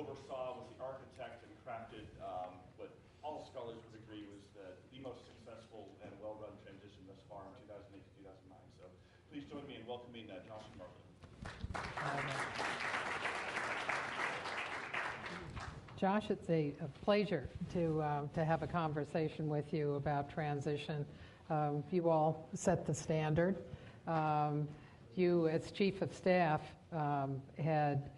oversaw, was the architect, and crafted what all scholars would agree was the most successful and well-run transition thus far in 2008 to 2009. So please join me in welcoming Josh and Martha. Josh, it's a pleasure to have a conversation with you about transition. You all set the standard. You, as Chief of Staff, had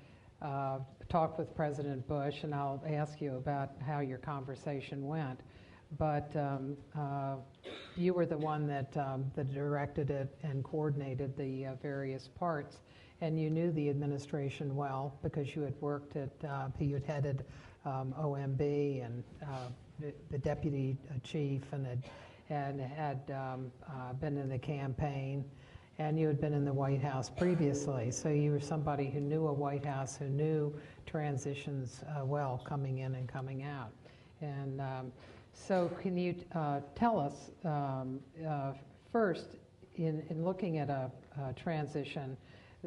talked with President Bush, and I'll ask you about how your conversation went. But you were the one that directed it and coordinated the various parts, and you knew the administration well because you had worked at, you had headed OMB and the deputy chief, and had been in the campaign, and you had been in the White House previously. So you were somebody who knew a White House, who knew transitions well, coming in and coming out. And so can you tell us, first, in looking at a transition,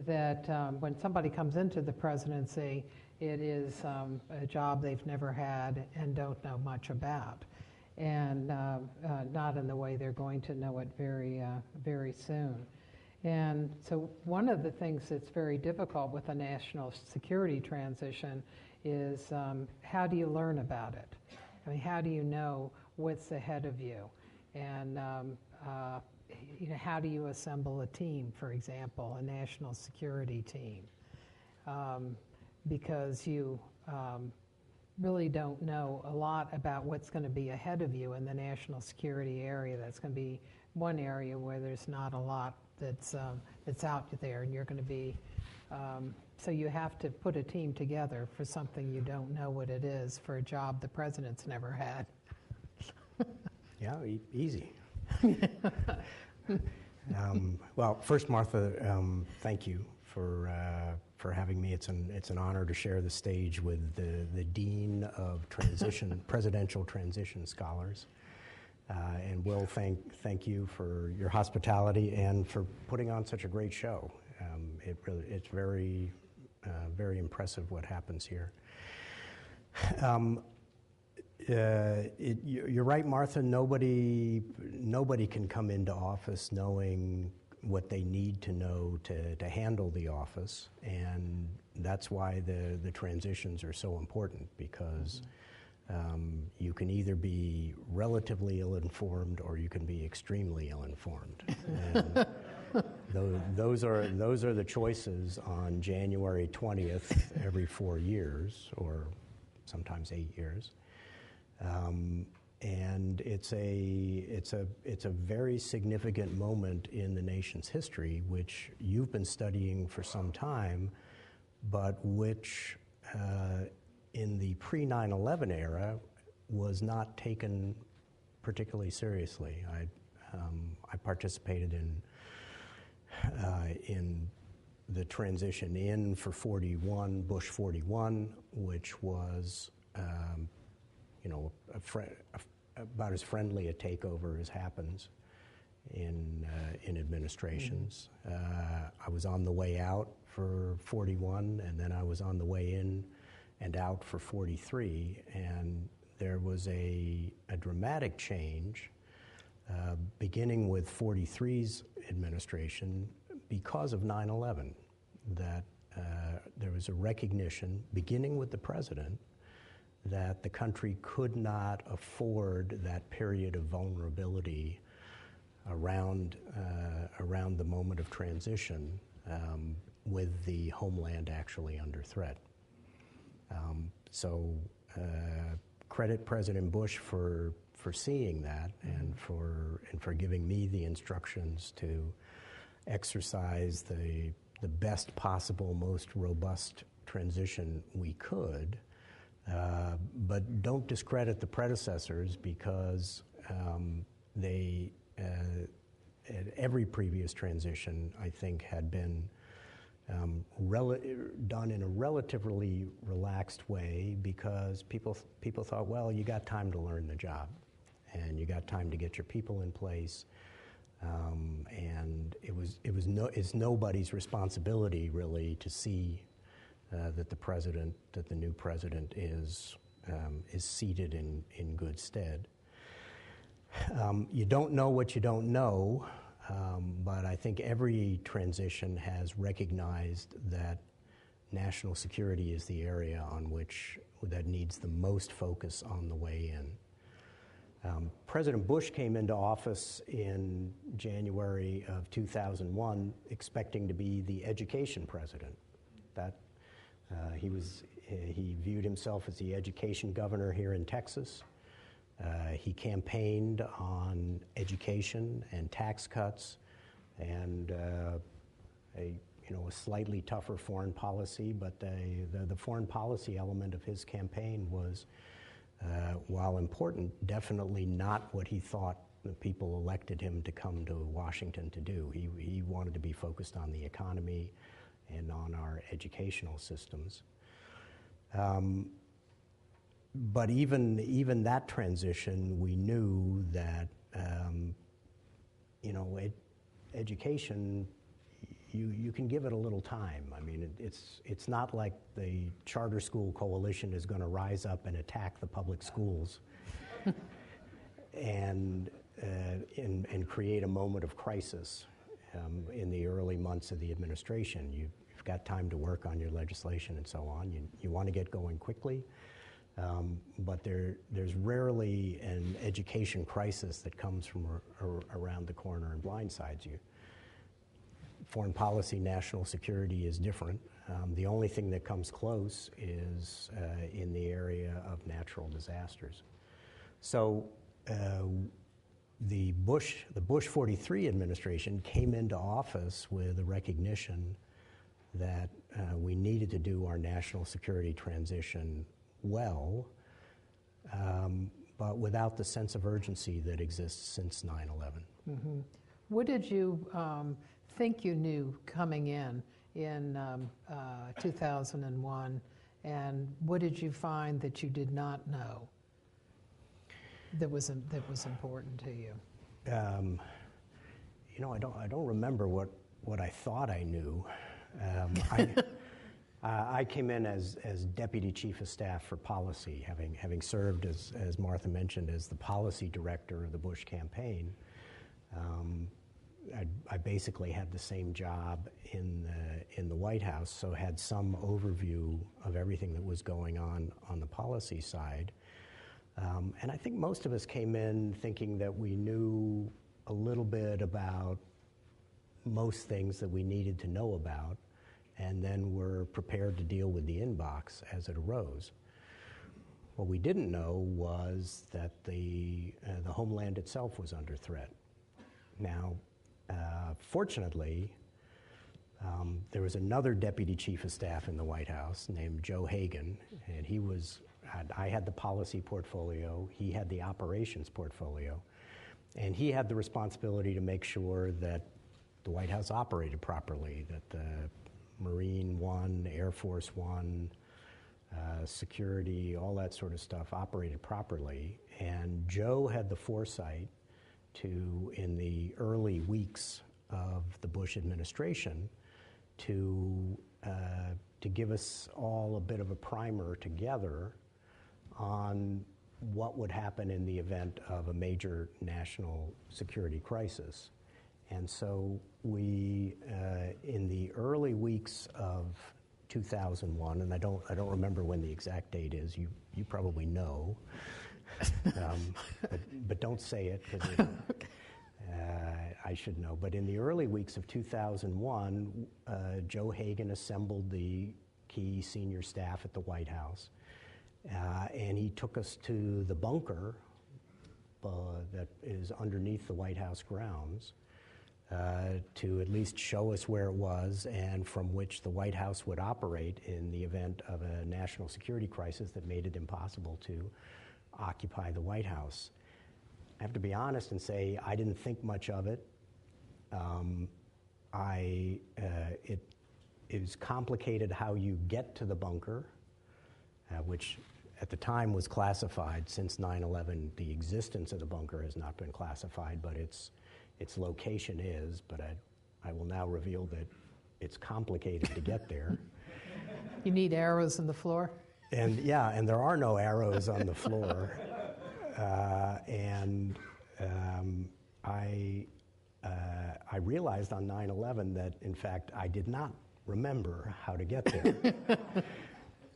that when somebody comes into the presidency, it is a job they've never had and don't know much about, and not in the way they're going to know it very soon. And so one of the things that's very difficult with a national security transition is how do you learn about it? I mean, how do you know what's ahead of you? And how do you assemble a team, for example, a national security team? Because you really don't know a lot about what's going to be ahead of you in the national security area. That's going to be one area where there's not a lot that's out there, and you're going to be, so you have to put a team together for something you don't know what it is, for a job the president's never had. Yeah, easy. Well, first, Martha, thank you for having me. It's an honor to share the stage with the Dean of Presidential Transition Scholars. And Will, thank you for your hospitality and for putting on such a great show. It's very impressive what happens here. You're right, Martha. Nobody can come into office knowing what they need to know to handle the office, and that's why the transitions are so important, because you can either be relatively ill-informed or you can be extremely ill-informed. And those are the choices on January 20th every 4 years, or sometimes 8 years. And it's a very significant moment in the nation's history, which you've been studying for some time, but which in the pre-9/11 era was not taken particularly seriously. I participated in the transition in for 41, Bush 41, which was about as friendly a takeover as happens in administrations. I was on the way out for 41, and then I was on the way in and out for 43, and there was a dramatic change beginning with 43's administration because of 9/11, that there was a recognition, beginning with the president, that the country could not afford that period of vulnerability around the moment of transition, with the homeland actually under threat. So credit President Bush for seeing that, and for giving me the instructions to exercise the best possible, most robust transition we could. But don't discredit the predecessors, because at every previous transition, I think, had been done in a relatively relaxed way, because people thought, well, you got time to learn the job, and you got time to get your people in place, and it's nobody's responsibility really to see that the new president is seated in good stead. You don't know what you don't know, but I think every transition has recognized that national security is the area that needs the most focus on the way in. President Bush came into office in January of 2001 expecting to be the education president. He viewed himself as the education governor here in Texas. He campaigned on education and tax cuts and a slightly tougher foreign policy, but the foreign policy element of his campaign was, while important, definitely not what he thought the people elected him to come to Washington to do. He wanted to be focused on the economy and on our educational systems. But even that transition, we knew that education, you can give it a little time. I mean, it's not like the charter school coalition is going to rise up and attack the public schools and create a moment of crisis in the early months of the administration. You've got time to work on your legislation and so on. You want to get going quickly. But there's rarely an education crisis that comes from around the corner and blindsides you. Foreign policy, national security is different. The only thing that comes close is in the area of natural disasters. So the Bush 43 administration came into office with a recognition that we needed to do our national security transition well, but without the sense of urgency that exists since 9/11. Mm-hmm. What did you think you knew coming in 2001, and what did you find that you did not know that was important to you? I don't remember what I thought I knew. I came in as Deputy Chief of Staff for Policy, having served, as Martha mentioned, as the policy director of the Bush campaign. I basically had the same job in the White House, so had some overview of everything that was going on the policy side. And I think most of us came in thinking that we knew a little bit about most things that we needed to know about, and then were prepared to deal with the inbox as it arose. What we didn't know was that the homeland itself was under threat. Now, fortunately, there was another deputy chief of staff in the White House named Joe Hagan, and I had the policy portfolio, he had the operations portfolio, and he had the responsibility to make sure that the White House operated properly, that the Marine One, Air Force One, security, all that sort of stuff operated properly. And Joe had the foresight to, in the early weeks of the Bush administration, to give us all a bit of a primer together on what would happen in the event of a major national security crisis. And so we, in the early weeks of 2001, and I don't remember when the exact date is. You probably know, but don't say it because I should know. But in the early weeks of 2001, Joe Hagan assembled the key senior staff at the White House, and he took us to the bunker that is underneath the White House grounds. To at least show us where it was and from which the White House would operate in the event of a national security crisis that made it impossible to occupy the White House. I have to be honest and say I didn't think much of it. It is complicated how you get to the bunker, which at the time was classified. Since 9/11, the existence of the bunker has not been classified, but its location is, but I will now reveal that it's complicated to get there. You need arrows in the floor? And yeah, and there are no arrows on the floor. I realized on 9/11 that, in fact, I did not remember how to get there.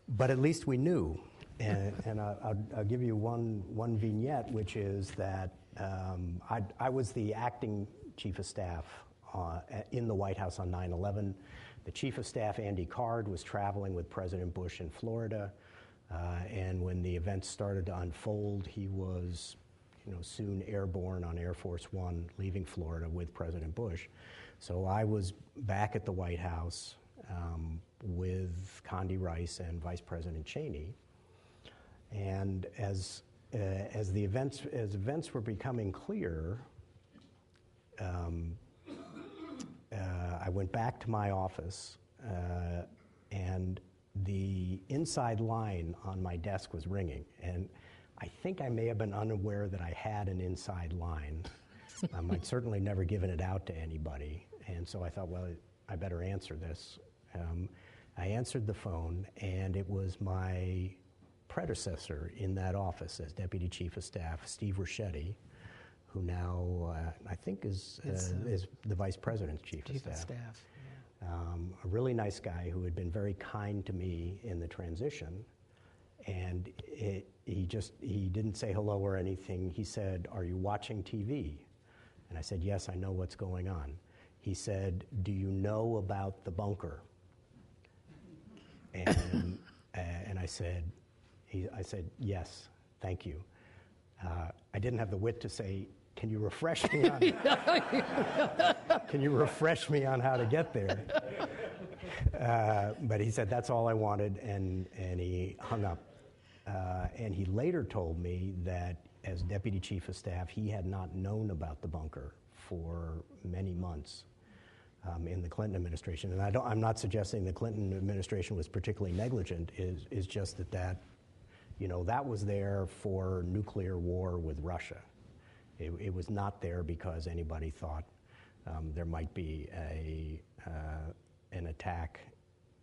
But at least we knew. And I'll give you one vignette, which is that I was the acting chief of staff in the White House on 9/11. The chief of staff, Andy Card, was traveling with President Bush in Florida. And when the events started to unfold, he was soon airborne on Air Force One, leaving Florida with President Bush. So I was back at the White House with Condi Rice and Vice President Cheney. And as events were becoming clear, I went back to my office, and the inside line on my desk was ringing. And I think I may have been unaware that I had an inside line. I'd certainly never given it out to anybody. And so I thought, well, I better answer this. I answered the phone, and it was my predecessor in that office as Deputy Chief of Staff, Steve Ricchetti, who now I think is the Vice President's Chief of Staff. Yeah. A really nice guy who had been very kind to me in the transition. And he didn't say hello or anything. He said, "Are you watching TV?" And I said, "Yes, I know what's going on." He said, "Do you know about the bunker?" And I said, "Yes, thank you." I didn't have the wit to say, "Can you refresh me on how to get there?" But he said, "That's all I wanted," and he hung up. And he later told me that as Deputy Chief of Staff, he had not known about the bunker for many months in the Clinton administration. And I'm not suggesting the Clinton administration was particularly negligent. Is just that that was there for nuclear war with Russia. It was not there because anybody thought there might be an attack,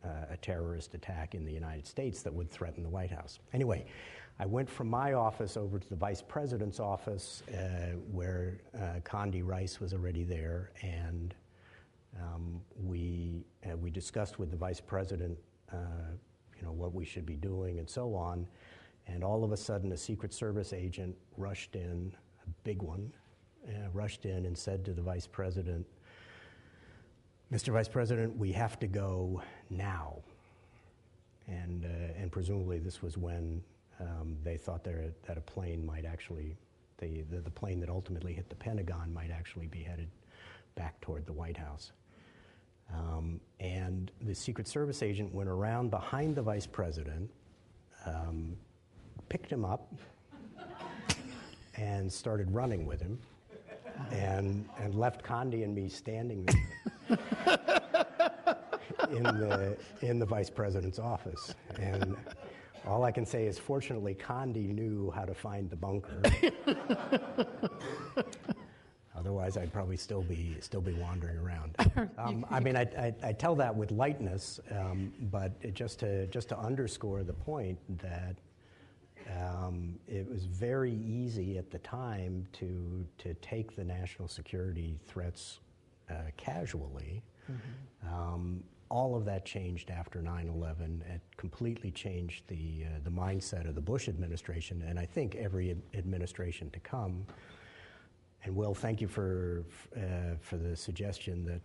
a terrorist attack in the United States that would threaten the White House. Anyway, I went from my office over to the Vice President's office where Condi Rice was already there, and we discussed with the Vice President what we should be doing and so on. And all of a sudden, a Secret Service agent rushed in, a big one, rushed in and said to the Vice President, "Mr. Vice President, we have to go now." And presumably this was when they thought that a plane might actually, the plane that ultimately hit the Pentagon might actually be headed back toward the White House. And the Secret Service agent went around behind the Vice President, picked him up, and started running with him, and left Condi and me standing there in the Vice President's office. And all I can say is, fortunately, Condi knew how to find the bunker. Otherwise, I'd probably still be wandering around. I tell that with lightness, but just to underscore the point that it was very easy at the time to take the national security threats casually. Mm-hmm. All of that changed after 9/11. It completely changed the mindset of the Bush administration, and I think every administration to come. And Will, thank you for the suggestion that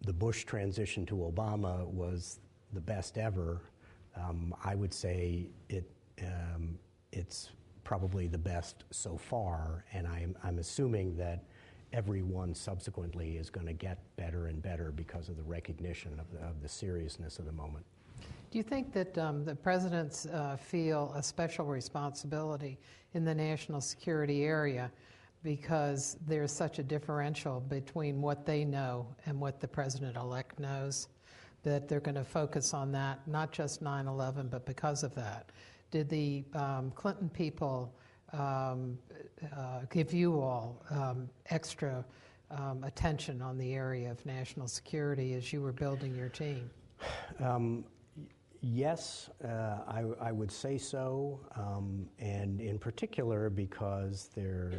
the Bush transition to Obama was the best ever. I would say it's probably the best so far, and I'm assuming that everyone subsequently is going to get better and better because of the recognition of the seriousness of the moment. Do you think that the presidents feel a special responsibility in the national security area because there's such a differential between what they know and what the president-elect knows, that they're going to focus on that, not just 9/11, but because of that? Did the Clinton people give you all extra attention on the area of national security as you were building your team? Yes, I would say so, and in particular because there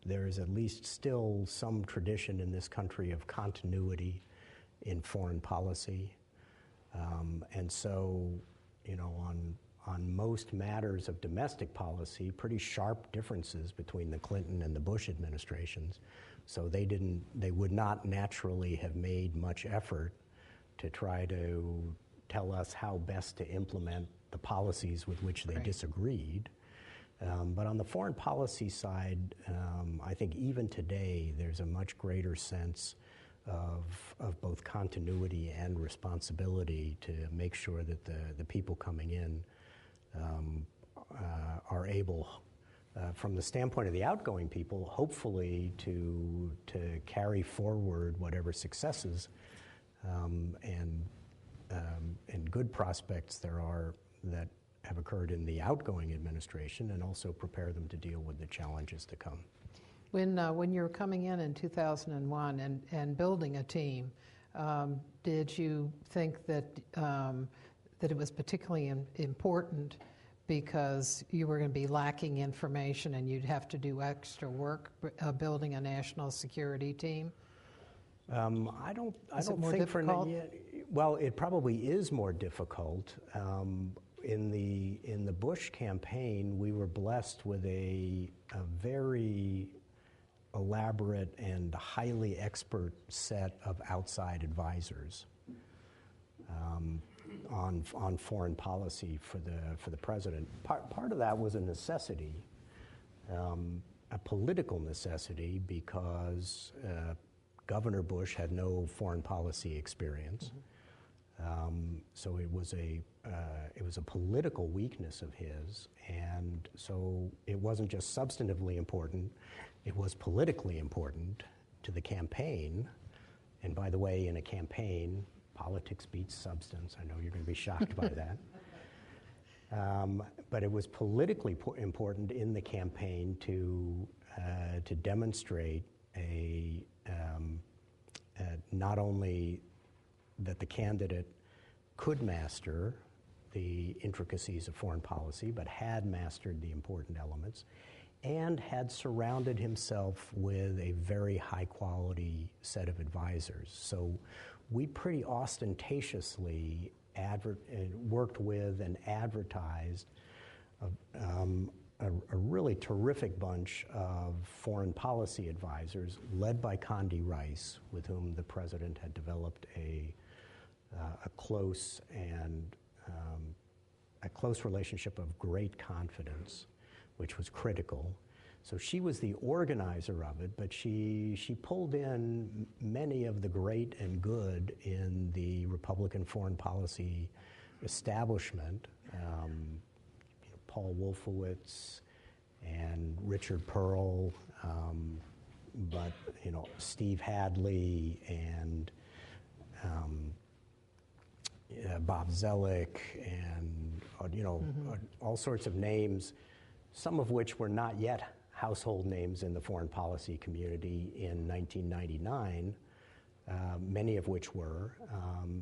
is at least still some tradition in this country of continuity in foreign policy, and so, on most matters of domestic policy, pretty sharp differences between the Clinton and the Bush administrations. So they would not naturally have made much effort to try to tell us how best to implement the policies with which they disagreed. But on the foreign policy side, I think even today there's a much greater sense of both continuity and responsibility to make sure that the people coming in are able, from the standpoint of the outgoing people, hopefully to carry forward whatever successes and good prospects there are that have occurred in the outgoing administration, and also prepare them to deal with the challenges to come. When you were coming in 2001 and building a team, did you think that it was particularly important because you were going to be lacking information and you'd have to do extra work building a national security team? I don't more think difficult? Well, it probably is more difficult. In the Bush campaign, we were blessed with a very elaborate and highly expert set of outside advisors on foreign policy for the president. Part of that was a necessity, a political necessity, because Governor Bush had no foreign policy experience. So it was a political weakness of his, and so it wasn't just substantively important, it was politically important to the campaign. And by the way, in a campaign, politics beats substance. I know you're going to be shocked by that. But it was politically important in the campaign to demonstrate not only that the candidate could master the intricacies of foreign policy, but had mastered the important elements, and had surrounded himself with a very high-quality set of advisors. So we pretty ostentatiously worked with and advertised a really terrific bunch of foreign policy advisors, led by Condi Rice, with whom the president had developed a close relationship of great confidence, which was critical. So she was the organizer of it, but she pulled in many of the great and good in the Republican foreign policy establishment. Paul Wolfowitz and Richard Pearl, but Steve Hadley and Bob Zellick and all sorts of names, some of which were not yet household names in the foreign policy community in 1999, many of which were,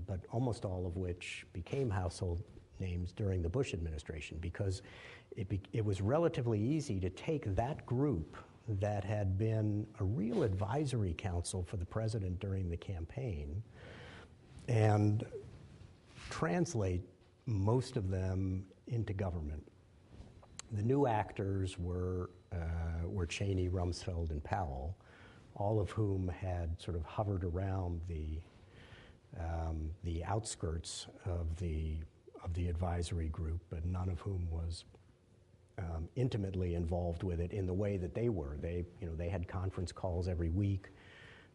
but almost all of which became household names during the Bush administration, because it was relatively easy to take that group that had been a real advisory council for the president during the campaign and translate most of them into government. The new actors were Cheney, Rumsfeld, and Powell, all of whom had sort of hovered around the outskirts of the advisory group, but none of whom was intimately involved with it in the way that they were. They had conference calls every week.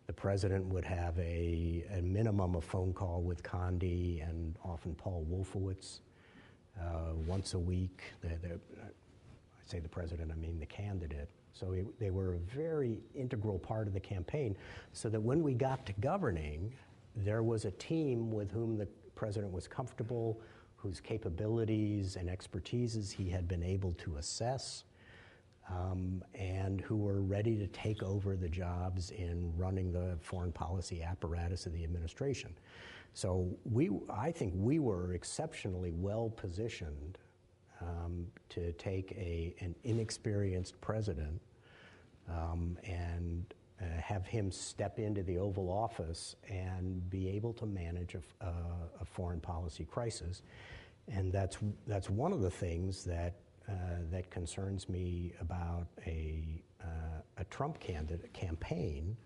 The president would have a minimum of phone call with Condi and often Paul Wolfowitz once a week. I say the president, I mean the candidate. So they were a very integral part of the campaign, so that when we got to governing, there was a team with whom the president was comfortable, whose capabilities and expertises he had been able to assess, and who were ready to take over the jobs in running the foreign policy apparatus of the administration. So I think we were exceptionally well positioned to take an inexperienced president and have him step into the Oval Office and be able to manage a foreign policy crisis. And that's one of the things that concerns me about a Trump candidate campaign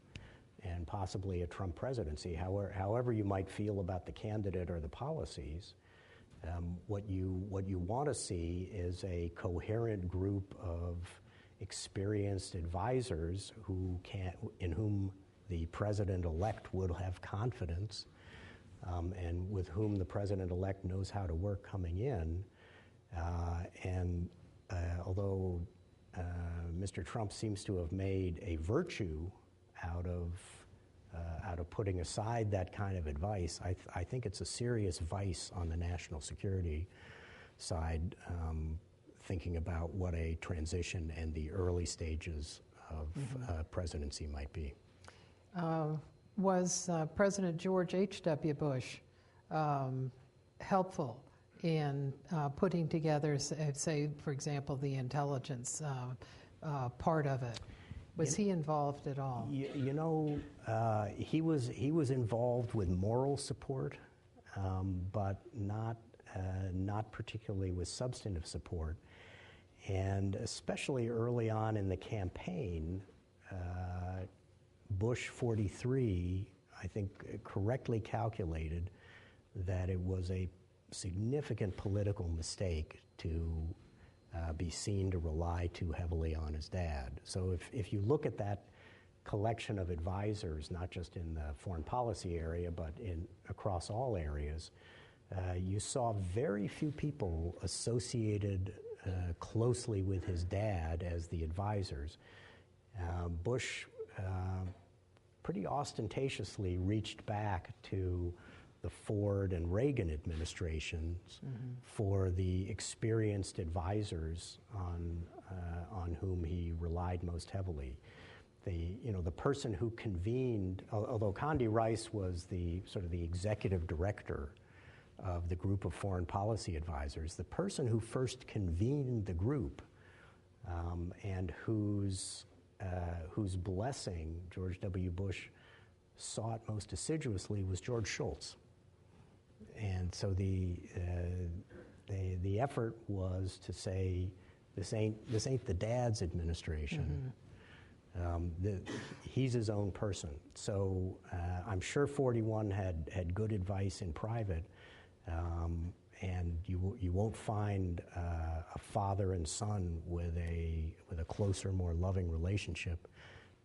and possibly a Trump presidency. However you might feel about the candidate or the policies, what you want to see is a coherent group of experienced advisors in whom the president-elect would have confidence, and with whom the president-elect knows how to work coming in. Although Mr. Trump seems to have made a virtue out of putting aside that kind of advice, I think it's a serious vice on the national security side, thinking about what a transition and the early stages of presidency might be. Was President George H.W. Bush helpful in putting together, say, for example, the intelligence part of it? Was he involved at all? You know, he was involved with moral support, but not particularly with substantive support. And especially early on in the campaign, Bush 43, I think, correctly calculated that it was a significant political mistake to be seen to rely too heavily on his dad. So if you look at that collection of advisors, not just in the foreign policy area, but across all areas, you saw very few people associated closely with his dad as the advisors. Bush pretty ostentatiously reached back to the Ford and Reagan administrations for the experienced advisors on whom he relied most heavily. The person who convened, although Condi Rice was the sort of the executive director of the group of foreign policy advisors, the person who first convened the group and whose blessing George W. Bush sought most assiduously was George Shultz. And so the effort was to say, this ain't the dad's administration. He's his own person. So I'm sure 41 had good advice in private, and you won't find a father and son with a closer, more loving relationship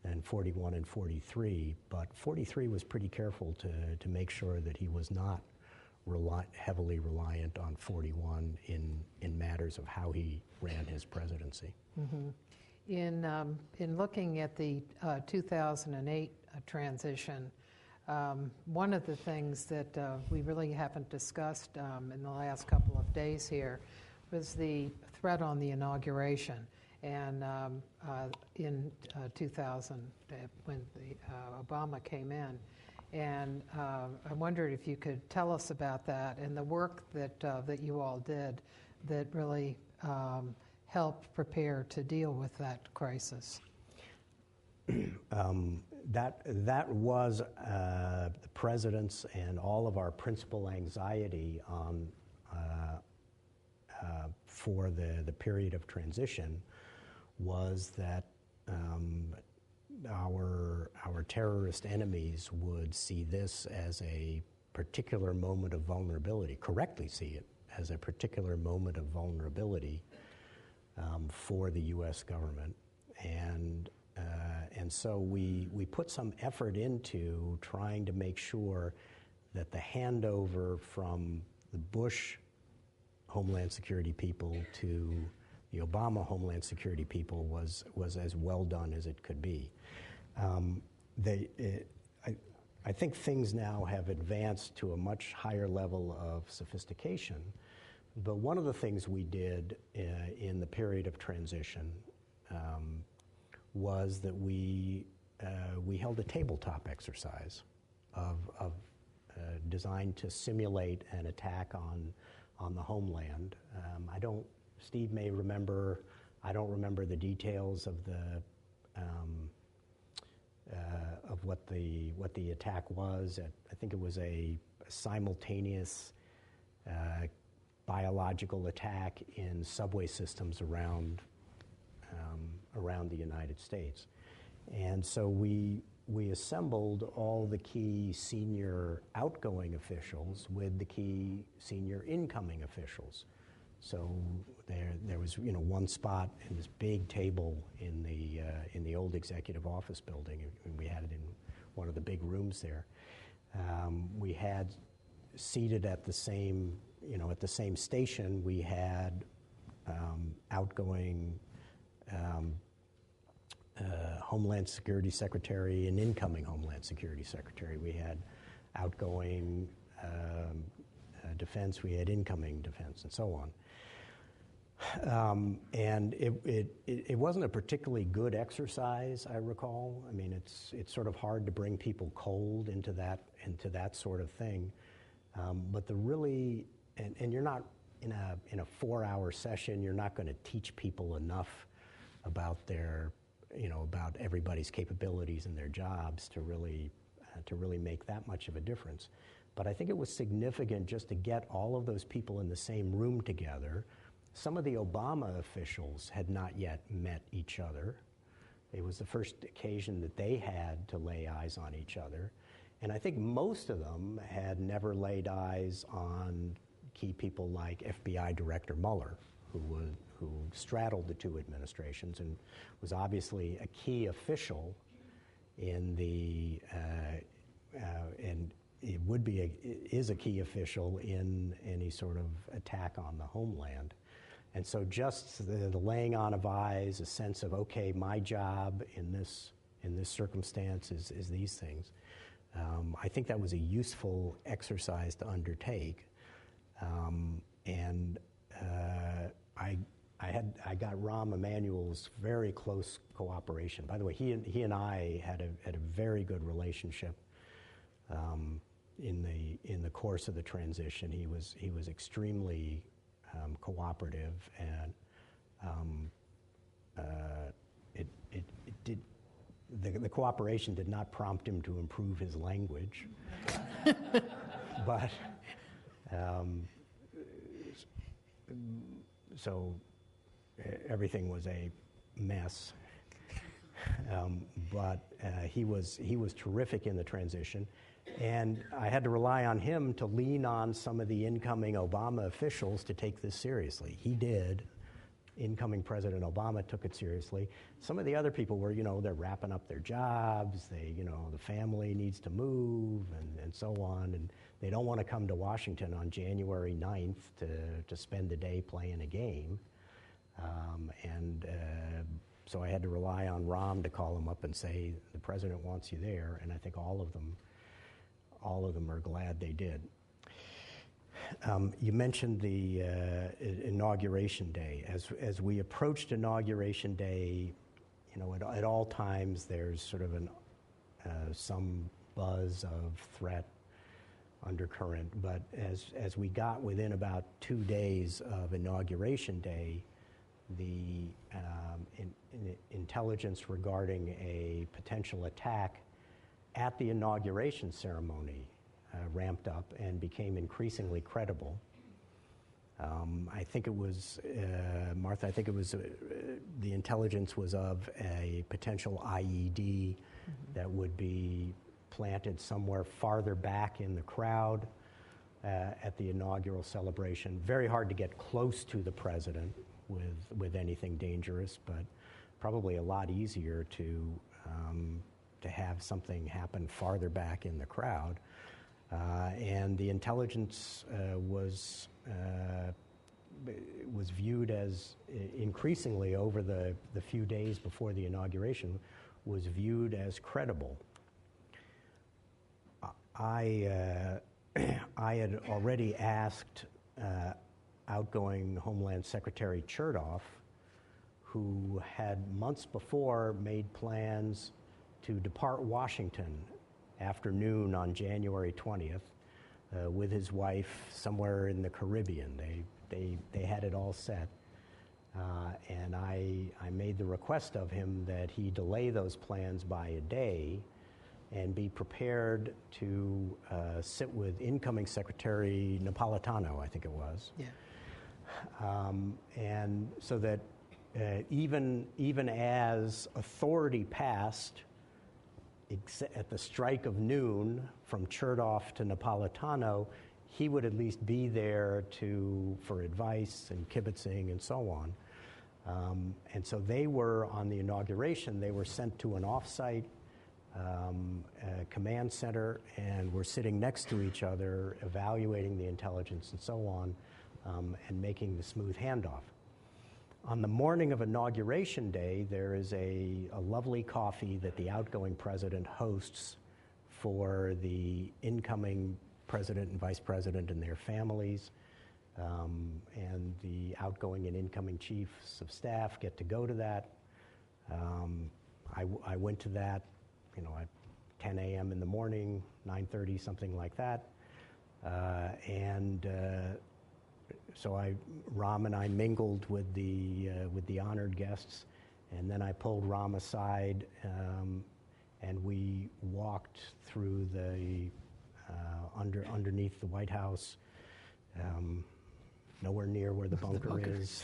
than 41 and 43. But 43 was pretty careful to make sure that he was not heavily reliant on 41 in matters of how he ran his presidency. In looking at the 2008 transition, one of the things that we really haven't discussed in the last couple of days here was the threat on the inauguration. And in 2000, when Obama came in, and I wondered if you could tell us about that and the work that you all did that really helped prepare to deal with that crisis. That was the president's and all of our principal anxiety for the period of transition was that our terrorist enemies would see this as a particular moment of vulnerability, correctly see it as a particular moment of vulnerability for the U.S. government. And so we put some effort into trying to make sure that the handover from the Bush Homeland Security people to the Obama Homeland Security people was as well done as it could be. I think things now have advanced to a much higher level of sophistication, but one of the things we did in the period of transition was that we held a tabletop exercise of designed to simulate an attack on the homeland. Steve may remember, I don't remember the details of what the attack was. I think it was a simultaneous biological attack in subway systems around the United States. And so we assembled all the key senior outgoing officials with the key senior incoming officials. So there was one spot in this big table in the old executive office building, and we had it in one of the big rooms there. We had seated at the same station. We had outgoing Homeland Security Secretary and incoming Homeland Security Secretary. We had outgoing defense. We had incoming defense, and so on. And it wasn't a particularly good exercise, I recall. I mean, it's sort of hard to bring people cold into that sort of thing. But and you're not in a 4-hour session. You're not going to teach people enough about about everybody's capabilities and their jobs to really make that much of a difference. But I think it was significant just to get all of those people in the same room together. Some of the Obama officials had not yet met each other. It was the first occasion that they had to lay eyes on each other. And I think most of them had never laid eyes on key people like FBI Director Mueller, who straddled the two administrations and was obviously a key official in and is a key official in any sort of attack on the homeland. And so just the laying on of eyes, a sense of, okay, my job in this circumstance is these things. I think that was a useful exercise to undertake. I got Rahm Emanuel's very close cooperation. By the way, he and I had a very good relationship in the course of the transition. He was extremely cooperative, and the cooperation did not prompt him to improve his language, but so everything was a mess. But he was terrific in the transition. And I had to rely on him to lean on some of the incoming Obama officials to take this seriously. He did. Incoming President Obama took it seriously. Some of the other people were, they're wrapping up their jobs. The family needs to move and so on. And they don't want to come to Washington on January 9th to spend the day playing a game. So I had to rely on Rahm to call him up and say, the president wants you there. And I think all of them are glad they did. You mentioned the Inauguration Day. As we approached Inauguration Day, at all times there's sort of some buzz of threat undercurrent. But as we got within about 2 days of Inauguration Day, the intelligence regarding a potential attack at the inauguration ceremony ramped up and became increasingly credible. I think it was, Martha, the intelligence was of a potential IED that would be planted somewhere farther back in the crowd at the inaugural celebration. Very hard to get close to the president with anything dangerous, but probably a lot easier to have something happen farther back in the crowd. And the intelligence was viewed as increasingly over the few days before the inauguration was viewed as credible. I had already asked outgoing Homeland Secretary Chertoff, who had months before made plans to depart Washington after noon on January 20th with his wife somewhere in the Caribbean. They had it all set. And I made the request of him that he delay those plans by a day and be prepared to sit with incoming Secretary Napolitano, I think it was. Yeah. And so that even as authority passed at the strike of noon from Chertoff to Napolitano, he would at least be there for advice and kibitzing and so on. And so they were, on the inauguration, they were sent to an off-site command center and were sitting next to each other, evaluating the intelligence and so on, and making the smooth handoff. On the morning of Inauguration Day, there is a lovely coffee that the outgoing president hosts for the incoming president and vice president and their families, and the outgoing and incoming chiefs of staff get to go to that. I went to that, at 10 a.m. in the morning, 9:30, something like that, and so Ram and I mingled with the honored guests, and then I pulled Ram aside, and we walked through the underneath the White House, nowhere near where the bunker is.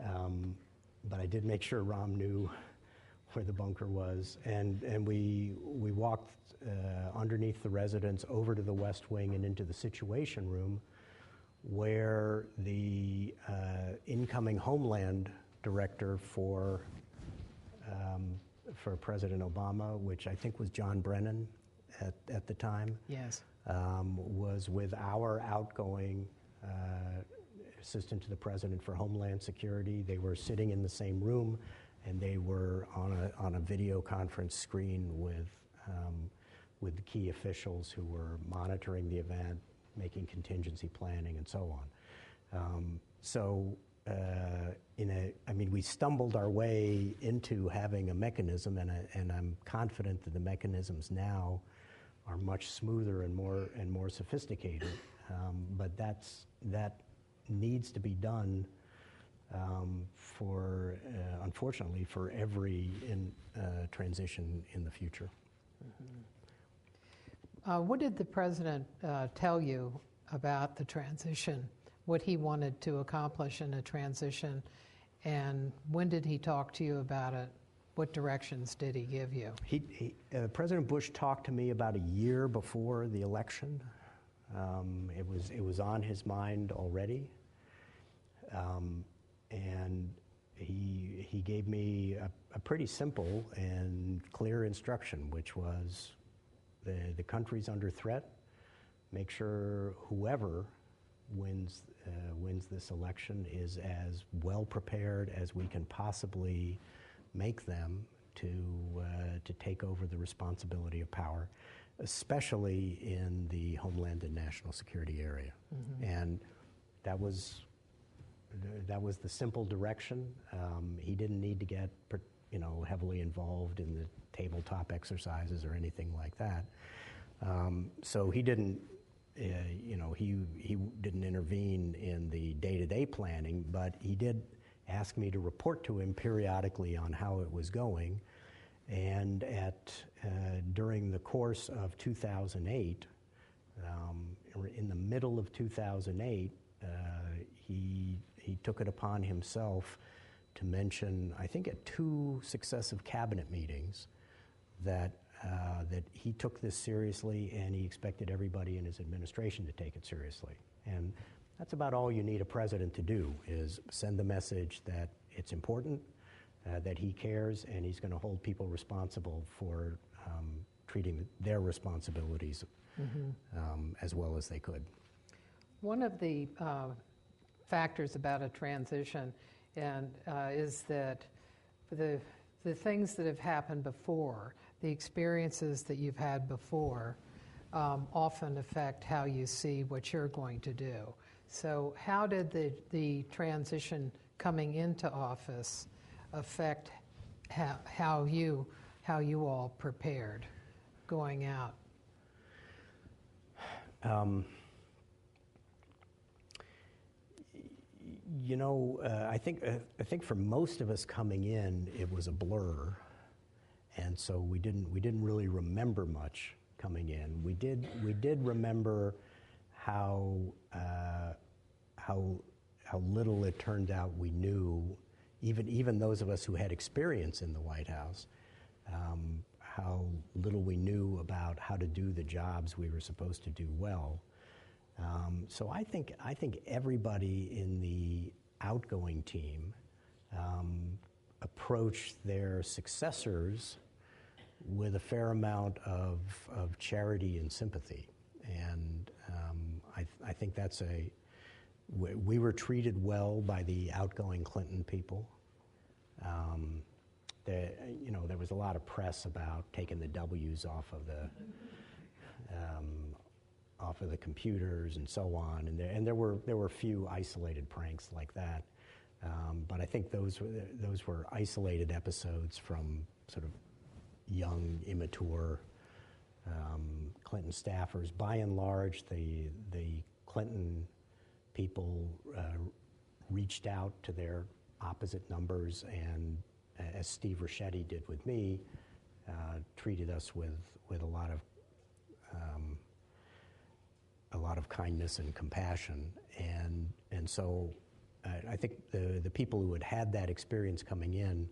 But I did make sure Ram knew where the bunker was, and we walked underneath the residence over to the West Wing and into the Situation Room, where the incoming Homeland Director for President Obama, which I think was John Brennan at the time, Yes. Was with our outgoing Assistant to the President for Homeland Security. They were sitting in the same room, and they were on a video conference screen with the key officials who were monitoring the event, making contingency planning, and so on. We stumbled our way into having a mechanism, and I'm confident that the mechanisms now are much smoother and more sophisticated. But that needs to be done unfortunately, for every transition in the future. What did the president tell you about the transition, what he wanted to accomplish in a transition, and when did he talk to you about it? What directions did he give you? President Bush talked to me about a year before the election. It was on his mind already, and he gave me a pretty simple and clear instruction, which was the country's under threat. Make sure whoever wins this election is as well prepared as we can possibly make them to take over the responsibility of power, especially in the Homeland and National Security area. Mm-hmm. And that was the simple direction. He didn't need to get heavily involved in the tabletop exercises or anything like that. So he didn't he didn't intervene in the day-to-day planning, but he did ask me to report to him periodically on how it was going. And during the course of 2008, in the middle of 2008, he took it upon himself to mention, I think at 2 successive cabinet meetings, that he took this seriously, and he expected everybody in his administration to take it seriously. And that's about all you need a president to do, is send the message that it's important, that he cares, and he's going to hold people responsible for treating their responsibilities as well as they could. One of the factors about a transition is that the things that have happened before, the experiences that you've had before, often affect how you see what you're going to do. So how did the transition coming into office affect how you all prepared going out? I think for most of us coming in, it was a blur, and so we didn't really remember much coming in. We did remember how little it turned out we knew, even those of us who had experience in the White House, how little we knew about how to do the jobs we were supposed to do well. So I think everybody in the outgoing team approached their successors with a fair amount of charity and sympathy, and I think we were treated well by the outgoing Clinton people. There was a lot of press about taking the W's off of the computers and so on, and there were a few isolated pranks like that, but I think those were isolated episodes from sort of young, immature Clinton staffers. By and large, the Clinton people reached out to their opposite numbers, and as Steve Ricchetti did with me, treated us with a lot of kindness and compassion, and so I think the people who had that experience coming in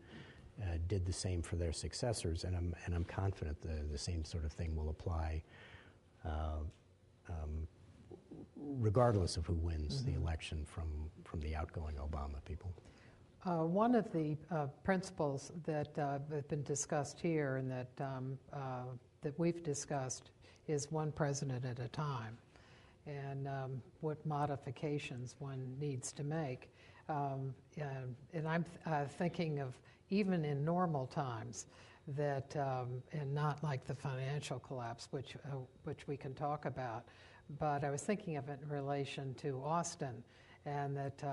did the same for their successors, and I'm confident the same sort of thing will apply, regardless of who wins the election from the outgoing Obama people. One of the principles that have been discussed here and that we've discussed is one president at a time, and what modifications one needs to make. And I'm thinking of, even in normal times, that and not like the financial collapse, which we can talk about, but I was thinking of it in relation to Austin, and that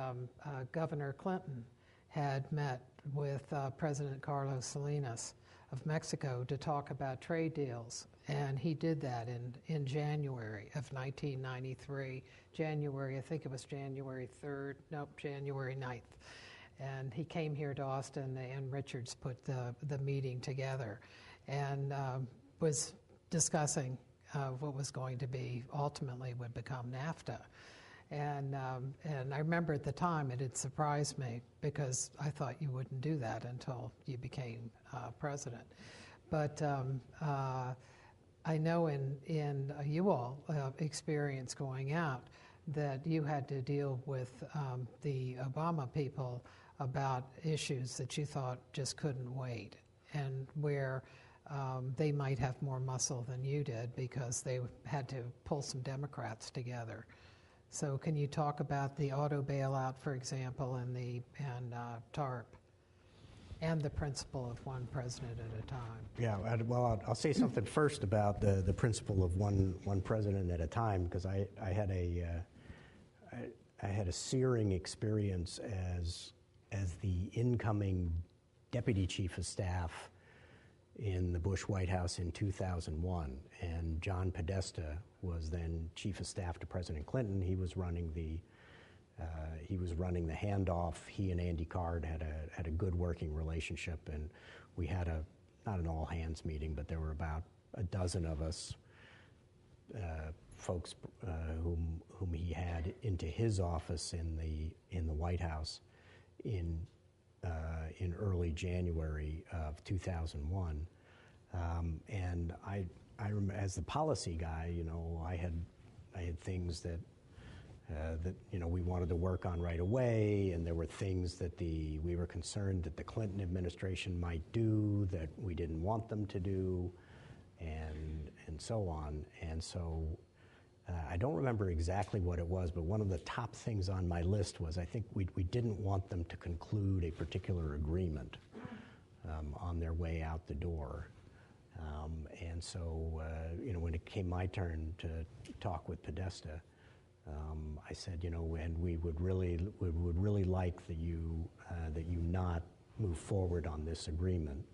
Governor Clinton had met with President Carlos Salinas of Mexico to talk about trade deals, and he did that in January of 1993. I think it was January 3rd, nope, January 9th. And he came here to Austin, and Richards put the meeting together and was discussing what was going to be, ultimately would become NAFTA. And I remember at the time it had surprised me, because I thought you wouldn't do that until you became president. But I know in you all experience going out that you had to deal with the Obama people about issues that you thought just couldn't wait, and where they might have more muscle than you did because they had to pull some Democrats together. So can you talk about the auto bailout, for example, and TARP, and the principle of one president at a time? Yeah, well, I'll say something first about the principle of one president at a time, because I had a searing experience as the incoming deputy chief of staff in the Bush White House in 2001, and John Podesta was then chief of staff to President Clinton. He was running the handoff. He and Andy Card had a good working relationship, and we had not an all hands meeting, but there were about a dozen of us, folks whom he had into his office in the White House in early January of 2001, and I remember, as the policy guy, I had things that we wanted to work on right away, and there were things that we were concerned that the Clinton administration might do that we didn't want them to do, and so on. And so I don't remember exactly what it was, but one of the top things on my list was, I think we didn't want them to conclude a particular agreement on their way out the door. And so, when it came my turn to talk with Podesta, I said, and we would really like that you not move forward on this agreement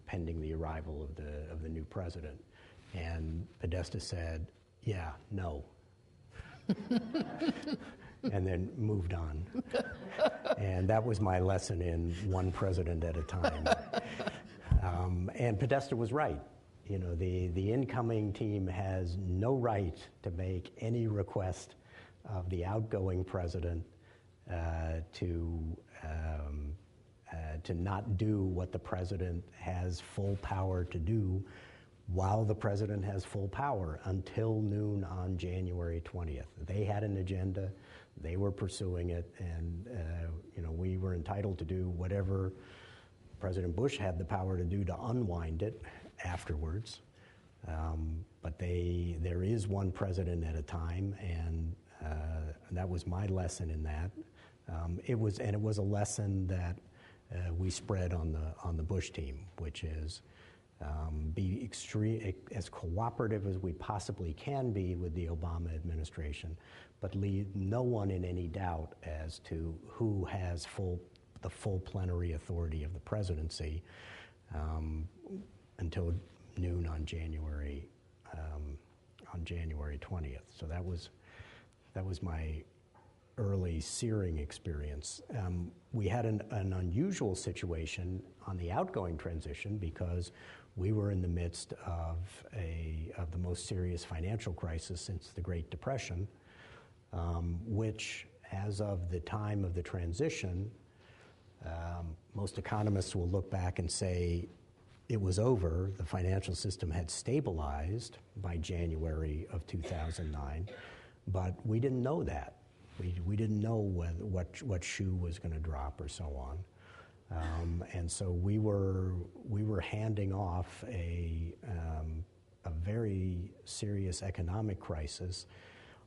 pending the arrival of the new president. And Podesta said, yeah, no. And then moved on. And that was my lesson in one president at a time. And Podesta was right. You know, the incoming team has no right to make any request of the outgoing president to not do what the president has full power to do while the president has full power until noon on January 20th. They had an agenda, they were pursuing it, and you know, we were entitled to do whatever President Bush had the power to do to unwind it afterwards. But there is one president at a time, and that was my lesson in that. It was a lesson that we spread on the Bush team, which is be as cooperative as we possibly can be with the Obama administration, but leave no one in any doubt as to who has the full plenary authority of the presidency until noon on January 20th. So that was my early searing experience. We had an unusual situation on the outgoing transition because we were in the midst of the most serious financial crisis since the Great Depression, which, as of the time of the transition, most economists will look back and say it was over. The financial system had stabilized by January of 2009, but we didn't know that. We didn't know what shoe was going to drop or so on, and so we were handing off a very serious economic crisis,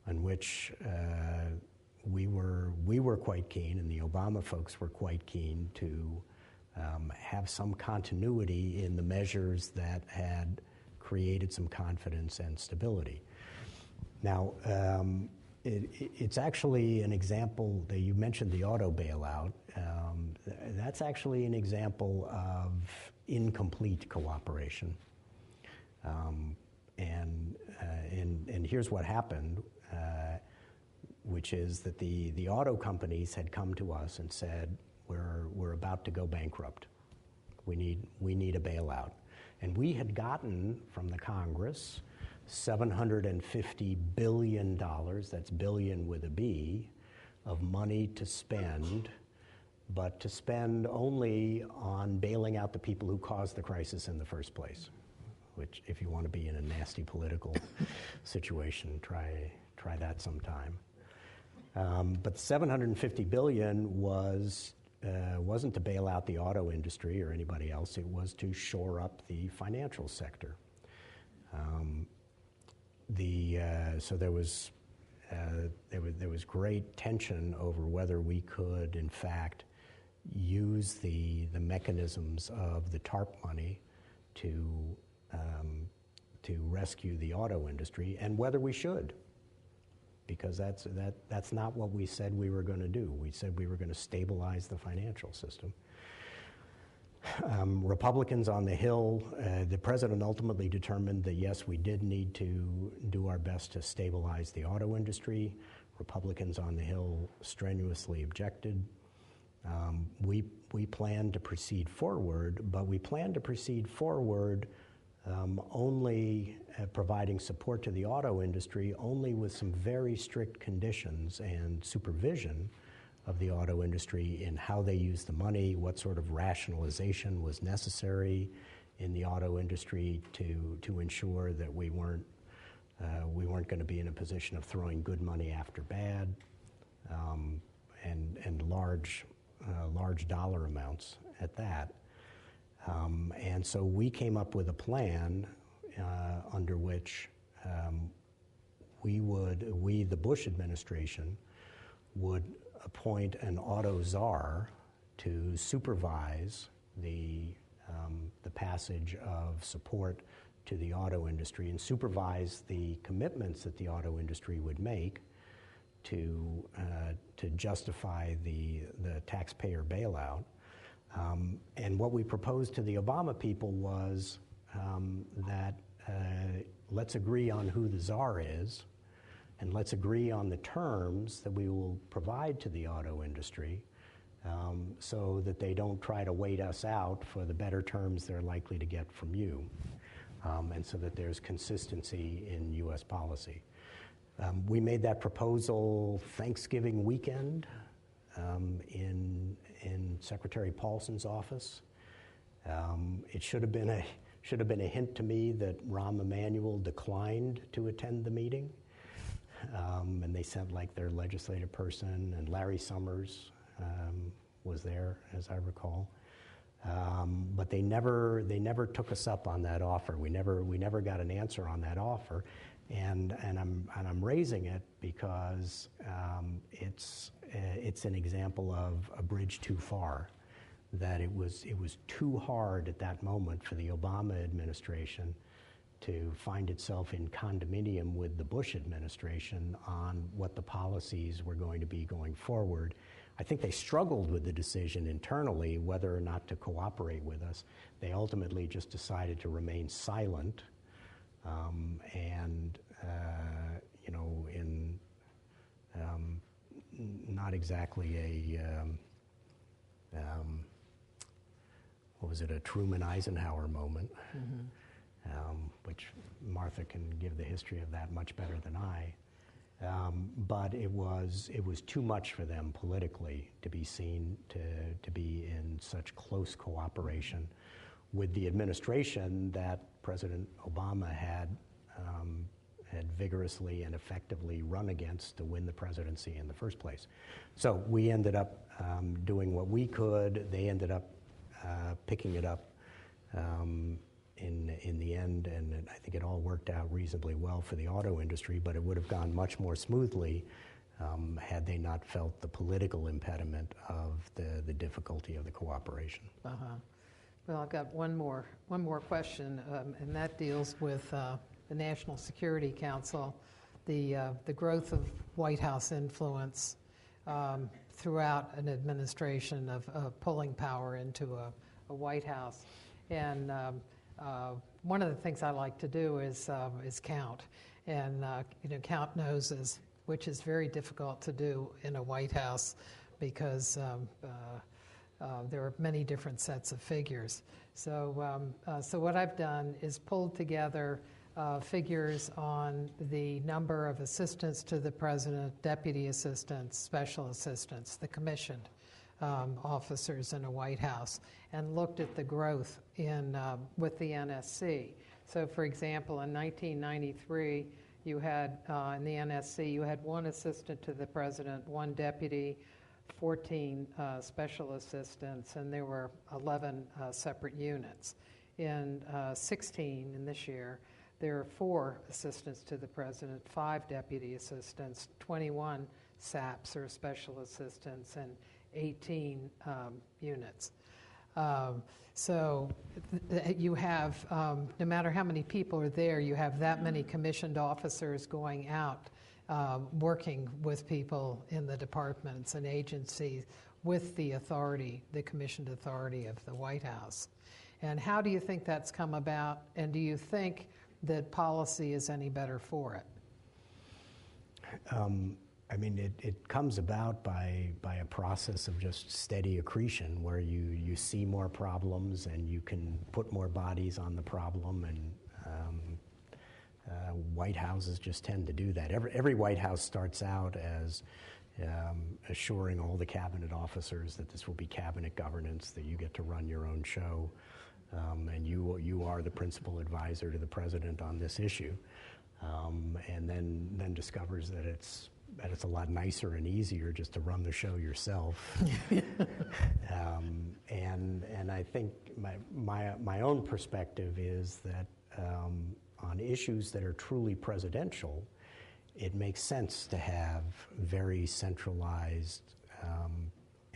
on which we were quite keen, and the Obama folks were quite keen to have some continuity in the measures that had created some confidence and stability. Now. It's actually an example that you mentioned, the auto bailout. That's actually an example of incomplete cooperation. And here's what happened, which is that the auto companies had come to us and said, we're about to go bankrupt. We need a bailout. And we had gotten from the Congress $750 billion, that's billion with a B, of money to spend, but to spend only on bailing out the people who caused the crisis in the first place, which, if you want to be in a nasty political situation, try that sometime. But $750 billion wasn't to bail out the auto industry or anybody else, it was to shore up the financial sector. So there was great tension over whether we could, in fact, use the mechanisms of the TARP money to rescue the auto industry, and whether we should, because that's not what we said we were going to do. We said we were going to stabilize the financial system. Republicans on the Hill, the president ultimately determined that yes, we did need to do our best to stabilize the auto industry. Republicans on the Hill strenuously objected. We planned to proceed forward, but we planned to proceed forward only providing support to the auto industry only with some very strict conditions and supervision of the auto industry in how they use the money, what sort of rationalization was necessary in the auto industry to ensure that we weren't going to be in a position of throwing good money after bad, and large dollar amounts at that. And so we came up with a plan under which the Bush administration would appoint an auto czar to supervise the passage of support to the auto industry and supervise the commitments that the auto industry would make to justify the taxpayer bailout. And what we proposed to the Obama people was that let's agree on who the czar is, and let's agree on the terms that we will provide to the auto industry so that they don't try to wait us out for the better terms they're likely to get from you, and so that there's consistency in U.S. policy. We made that proposal Thanksgiving weekend in Secretary Paulson's office. It should have been a hint to me that Rahm Emanuel declined to attend the meeting, and they sent like their legislative person, and Larry Summers was there, as I recall. But they never took us up on that offer. We never got an answer on that offer, and I'm raising it because it's an example of a bridge too far. That it was too hard at that moment for the Obama administration to find itself in condominium with the Bush administration on what the policies were going to be going forward. I think they struggled with the decision internally whether or not to cooperate with us. They ultimately just decided to remain silent, in not exactly a Truman Eisenhower moment, which Martha can give the history of that much better than I. But it was too much for them politically to be seen to be in such close cooperation with the administration that President Obama had vigorously and effectively run against to win the presidency in the first place. So we ended up doing what we could. They ended up picking it up in the end, and I think it all worked out reasonably well for the auto industry, but it would have gone much more smoothly had they not felt the political impediment of the difficulty of the cooperation. Well, I've got one more question, and that deals with the National Security Council, the growth of White House influence throughout an administration of pulling power into a White House. And one of the things I like to do is count, and count noses, which is very difficult to do in a White House because there are many different sets of figures. So what I've done is pulled together figures on the number of assistants to the president, deputy assistants, special assistants, the commissioned officers in a White House, and looked at the growth with the NSC. So, for example, in 1993, you had in the NSC, you had one assistant to the president, one deputy, 14 special assistants, and there were 11 separate units. In 16, in this year, there are 4 assistants to the president, 5 deputy assistants, 21 SAPs or special assistants, and 18 units. So you have, no matter how many people are there, you have that many commissioned officers going out, working with people in the departments and agencies with the authority, the commissioned authority of the White House. And how do you think that's come about? And do you think that policy is any better for it? I mean, it comes about by a process of just steady accretion, where you see more problems and you can put more bodies on the problem, and White Houses just tend to do that. Every White House starts out as assuring all the cabinet officers that this will be cabinet governance, that you get to run your own show, and you are the principal advisor to the president on this issue, and then discovers that it's a lot nicer and easier just to run the show yourself. And I think my own perspective is that on issues that are truly presidential, it makes sense to have very centralized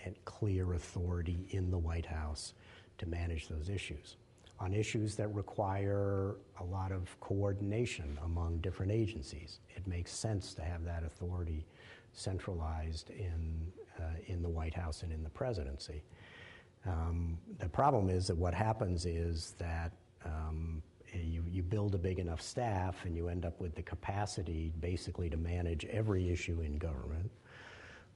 and clear authority in the White House to manage those issues. On issues that require a lot of coordination among different agencies, it makes sense to have that authority centralized in the White House and in the presidency. The problem is that what happens is that you build a big enough staff and you end up with the capacity basically to manage every issue in government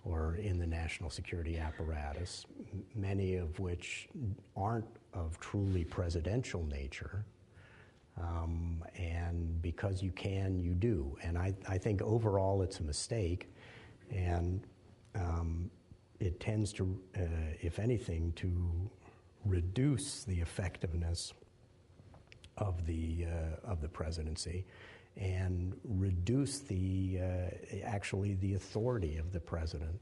or in the national security apparatus, many of which aren't of truly presidential nature. And because you can, you do. And I think overall it's a mistake, and it tends to, if anything, to reduce the effectiveness of the presidency and reduce actually the authority of the president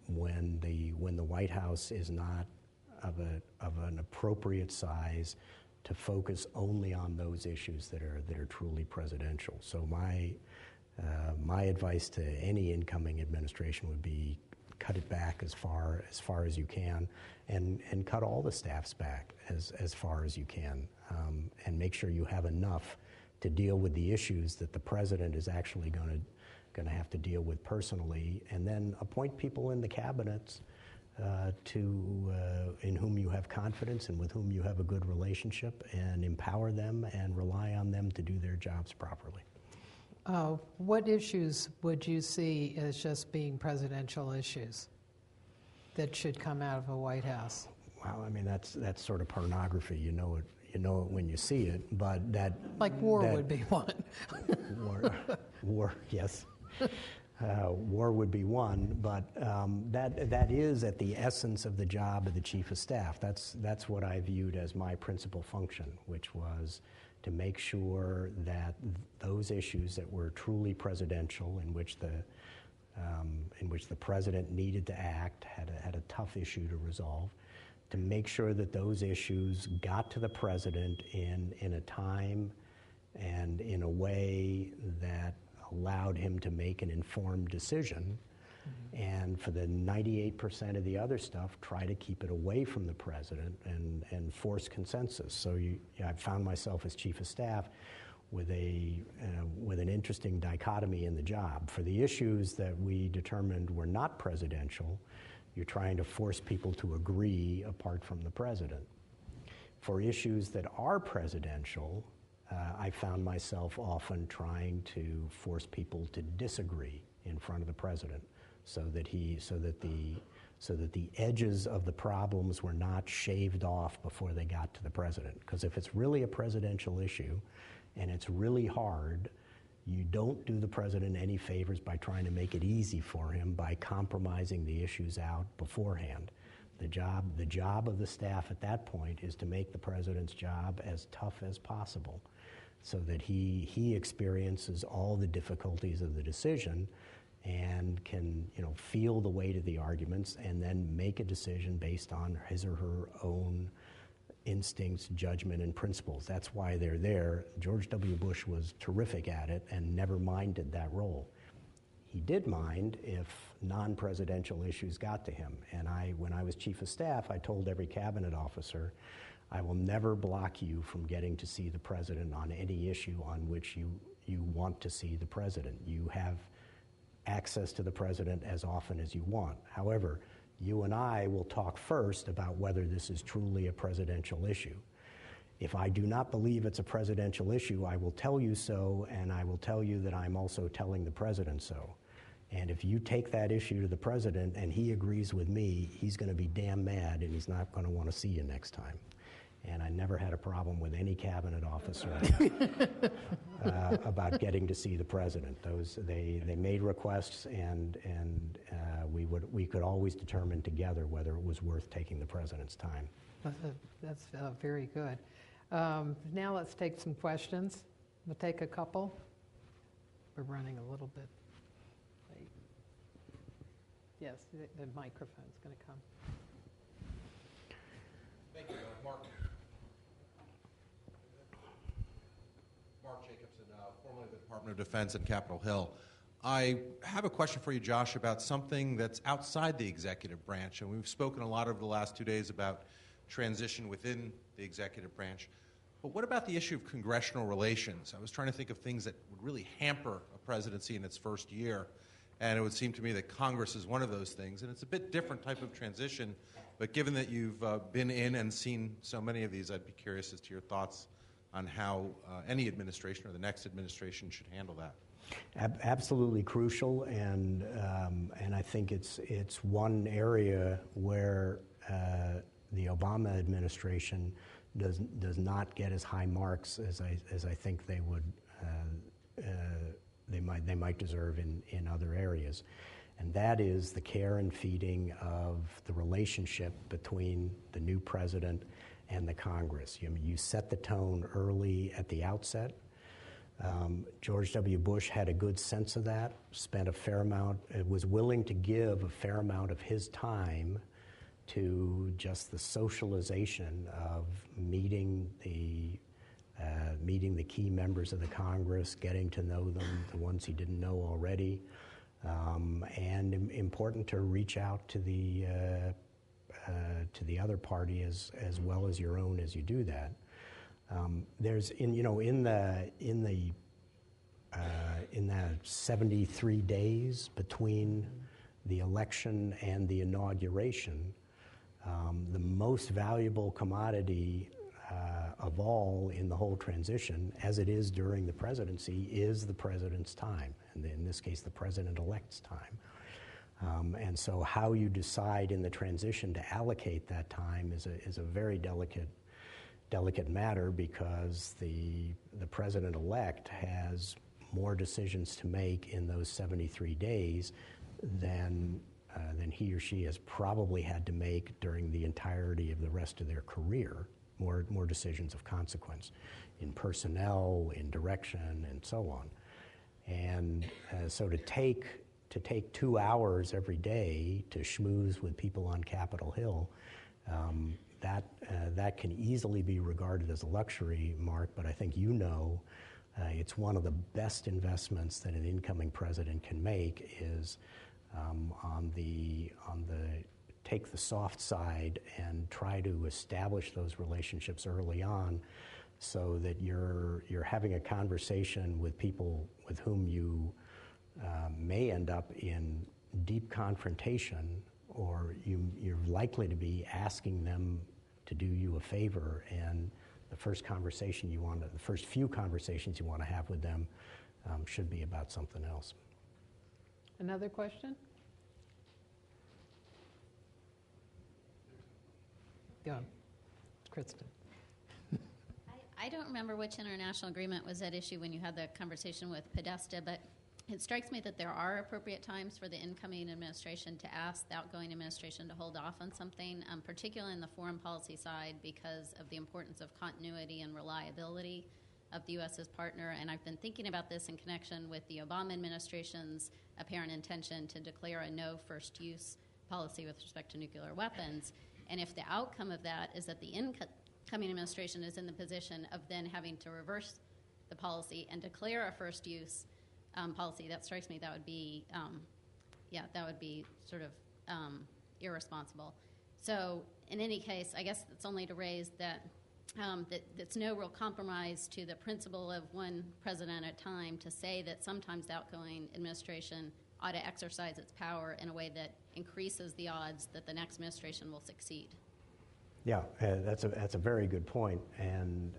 when the White House is not of an appropriate size to focus only on those issues that are truly presidential. So my advice to any incoming administration would be cut it back as far as you can, and cut all the staffs back as far as you can, and make sure you have enough to deal with the issues that the president is actually going to have to deal with personally, and then appoint people in the cabinets in whom you have confidence and with whom you have a good relationship, and empower them and rely on them to do their jobs properly. What issues would you see as just being presidential issues that should come out of a White House? Well, I mean, that's sort of pornography. You know it when you see it, but that... Like war would be one. War, yes. War would be one, but that is at the essence of the job of the Chief of Staff. That's what I viewed as my principal function, which was to make sure that those issues that were truly presidential, in which the president needed to act, had a tough issue to resolve, to make sure that those issues got to the president in a time and in a way that allowed him to make an informed decision. And for the 98% of the other stuff, try to keep it away from the president and force consensus. So I found myself as Chief of Staff with an interesting dichotomy in the job. For the issues that we determined were not presidential, you're trying to force people to agree apart from the president. For issues that are presidential, I found myself often trying to force people to disagree in front of the president, so that the edges of the problems were not shaved off before they got to the president. Because if it's really a presidential issue and it's really hard, you don't do the president any favors by trying to make it easy for him by compromising the issues out beforehand. The job of the staff at that point is to make the president's job as tough as possible, so that he experiences all the difficulties of the decision and can feel the weight of the arguments and then make a decision based on his or her own instincts, judgment, and principles. That's why they're there. George W. Bush was terrific at it and never minded that role. He did mind if non-presidential issues got to him. And when I was Chief of Staff, I told every cabinet officer, I will never block you from getting to see the president on any issue on which you want to see the president. You have access to the president as often as you want. However, you and I will talk first about whether this is truly a presidential issue. If I do not believe it's a presidential issue, I will tell you so, and I will tell you that I'm also telling the president so. And if you take that issue to the president and he agrees with me, he's going to be damn mad and he's not going to want to see you next time. And I never had a problem with any cabinet officer about getting to see the president. They made requests, and we could always determine together whether it was worth taking the president's time. That's very good. Now let's take some questions. We'll take a couple. We're running a little bit late. Yes, the microphone's going to come. Thank you, Mark. Mark Jacobson, formerly of the Department of Defense at Capitol Hill. I have a question for you, Josh, about something that's outside the executive branch. And we've spoken a lot over the last 2 days about transition within the executive branch. But what about the issue of congressional relations? I was trying to think of things that would really hamper a presidency in its first year. And it would seem to me that Congress is one of those things. And it's a bit different type of transition. But given that you've been in and seen so many of these, I'd be curious as to your thoughts on how any administration or the next administration should handle that. Absolutely crucial, and I think it's one area where the Obama administration does not get as high marks as I think they would they might deserve in other areas, and that is the care and feeding of the relationship between the new president and the Congress. You set the tone early at the outset. George W. Bush had a good sense of that, spent a fair amount, was willing to give a fair amount of his time to just the socialization of meeting the key members of the Congress, getting to know them, the ones he didn't know already, and important to reach out to the other party as well as your own as you do that. There's in that 73 days between the election and the inauguration, the most valuable commodity of all in the whole transition, as it is during the presidency, is the president's time, and in this case, the president-elect's time. And so how you decide in the transition to allocate that time is a very delicate matter, because the president-elect has more decisions to make in those 73 days than he or she has probably had to make during the entirety of the rest of their career. More decisions of consequence in personnel, in direction, and so on. And so to take 2 hours every day to schmooze with people on Capitol Hill, that can easily be regarded as a luxury, Mark, but I think it's one of the best investments that an incoming president can make is on the take the soft side and try to establish those relationships early on, so that you're having a conversation with people with whom you may end up in deep confrontation, or you're likely to be asking them to do you a favor, and the first few conversations you want to have with them should be about something else. Another question? Go on, Kristen. I don't remember which international agreement was at issue when you had the conversation with Podesta, but it strikes me that there are appropriate times for the incoming administration to ask the outgoing administration to hold off on something, particularly in the foreign policy side, because of the importance of continuity and reliability of the U.S. as partner. And I've been thinking about this in connection with the Obama administration's apparent intention to declare a no first use policy with respect to nuclear weapons. And if the outcome of that is that the incoming administration is in the position of then having to reverse the policy and declare a first use policy, that strikes me that would be sort of irresponsible. So in any case, I guess it's only to raise that that's no real compromise to the principle of one president at a time, to say that sometimes the outgoing administration ought to exercise its power in a way that increases the odds that the next administration will succeed. Yeah, that's a very good point, and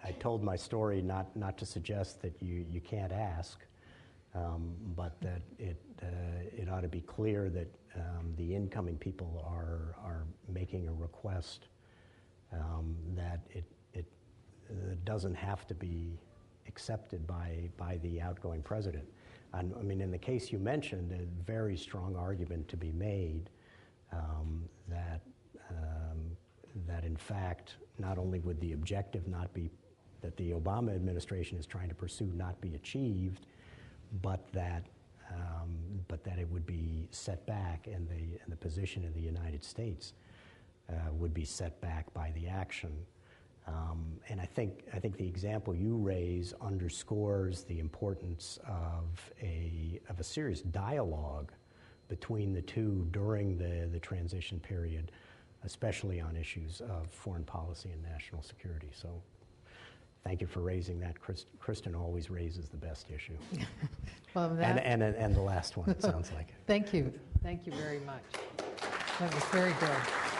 I told my story not to suggest that you can't ask, but that it ought to be clear that the incoming people are making a request that it doesn't have to be accepted by the outgoing president. I mean, in the case you mentioned, a very strong argument to be made that in fact, not only would the objective not be that the Obama administration is trying to pursue not be achieved, but that it would be set back, and the position of the United States would be set back by the action. And I think the example you raise underscores the importance of a serious dialogue between the two during the transition period, especially on issues of foreign policy and national security. So thank you for raising that. Kristen always raises the best issue. Well, and the last one, it sounds like. Thank you. Thank you very much. That was very good.